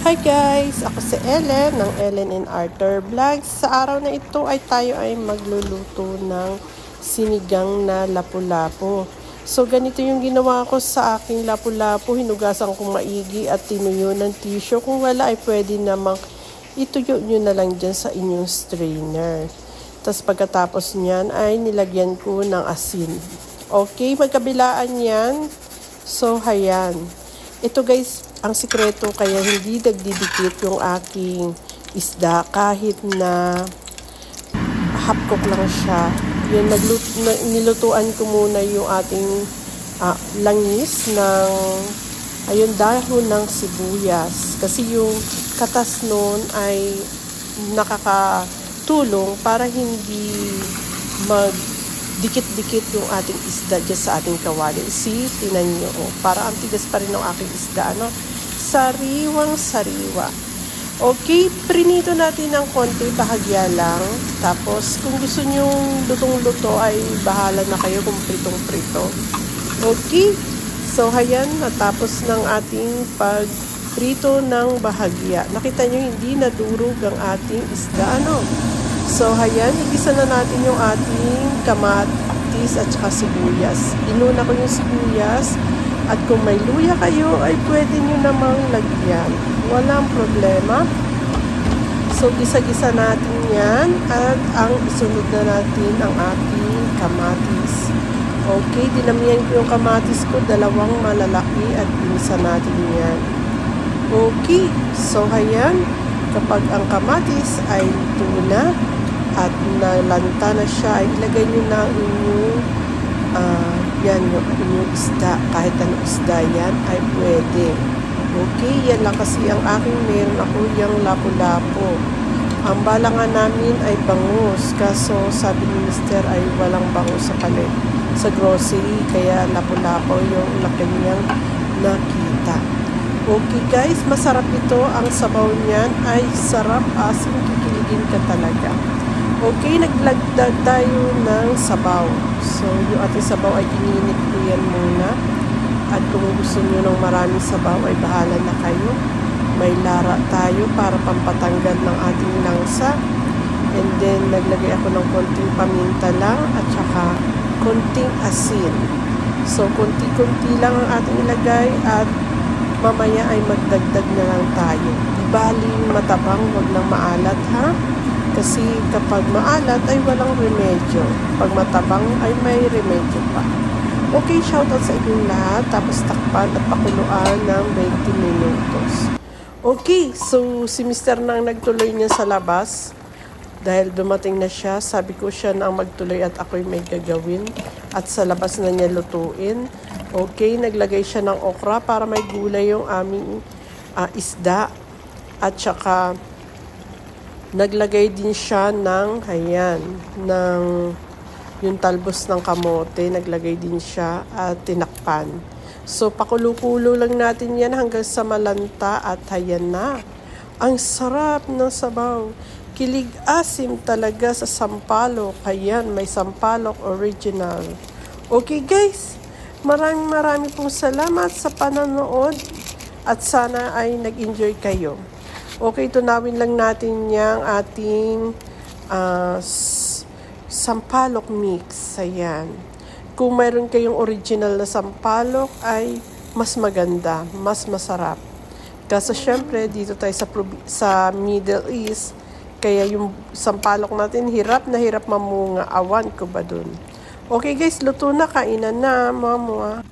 Hi guys! Ako si Ellen ng Ellen and Arthur Vlogs. Sa araw na ito ay tayo ay magluluto ng sinigang na lapu-lapu. So ganito yung ginawa ko sa aking lapu-lapu. Hinugasan kong maigi at tinuyo ng tissue. Kung wala ay pwede namang ituyo nyo na lang dyan sa inyong strainer. Tapos pagkatapos niyan ay nilagyan ko ng asin. Okay, magkabilaan yan. So hayan. Ito guys, ang sikreto kaya hindi nagdidikit yung aking isda kahit na half cook lang siya. Yun, nilutuan ko muna yung ating langis ng dahon ng sibuyas. Kasi yung katas nun ay nakakatulong para hindi dikit-dikit yung ating isda dyan sa ating kawali. Tinan nyo, para ang tigas pa rin ng aking isda, ano? Sariwang-sariwa. Okay, prinito natin ng konti, bahagya lang. Tapos, kung gusto nyong lutong-luto, ay bahala na kayo kung pritong-prito. Okay, so hayan, natapos ng ating pagprito ng bahagya. Nakita nyo, hindi nadurog ang ating isda, ano? So, hayan, igisa na natin yung ating kamatis at saka sibuyas. Inuna ko yung sibuyas at kung may luya kayo, ay pwede nyo namang lagyan. Walang problema. So, gisa-gisa natin yan at ang isunod na natin ang ating kamatis. Okay, dinamihan ko yung kamatis ko, 2 malalaki at binisa natin yan. Okay, so hayan, kapag ang kamatis ay luto na at nalanta na siya, ay ilagay nyo na inyong yung inyong isda. Kahit anong isda yan ay pwede. Okay, yan lang kasi ang aking meron ako yung lapu-lapu. Ang bala nga namin ay bangus. Kaso sabi ni Mr. ay walang bangus sa grocery. Kaya lapu-lapu yung kanyang nakita. Okay guys, masarap ito. Ang sabaw niyan ay sarap, asin, kikiligin ka talaga. Okay, naglagdag tayo ng sabaw. So, yung ating sabaw ay ininit ko yan muna. At kung gusto nyo ng maraming sabaw ay bahala na kayo. May lara tayo para pampatanggal ng ating langsa. And then, naglagay ako ng konting paminta lang at saka konting asin. So, konti-konti lang ang ating ilagay at mamaya ay magdagdag na lang tayo. Baling matabang, huwag lang maalat ha. Kasi kapag maalat ay walang remedyo. Pag matabang ay may remedyo pa. Okay, shoutout sa inyong lahat. Tapos takpan at pakuluan ng 20 minutos. Okay, so si Mr. nang nagtuloy niya sa labas. Dahil dumating na siya, sabi ko siya na ang magtuloy at ako'y may gagawin. At sa labas na niya lutuin. Okay, naglagay siya ng okra para may gulay yung aming isda. At saka naglagay din siya ng yung talbos ng kamote, naglagay din siya at tinakpan. So, pakulo-kulo lang natin yan hanggang sa malanta at hayan na. Ang sarap ng sabaw. Kilig asim talaga sa sampalok. Hayan, may sampalok original. Okay guys, maraming pong salamat sa panonood at sana ay nag-enjoy kayo. Okay, tunawin lang natin yung ating sampalok mix. Ayan. Kung mayroon kayong original na sampalok ay mas maganda, mas masarap. Kasi syempre dito tayo sa Middle East, kaya yung sampalok natin hirap na hirap mamunga. Awan ko ba dun? Okay guys, luto na, kainan na, mama.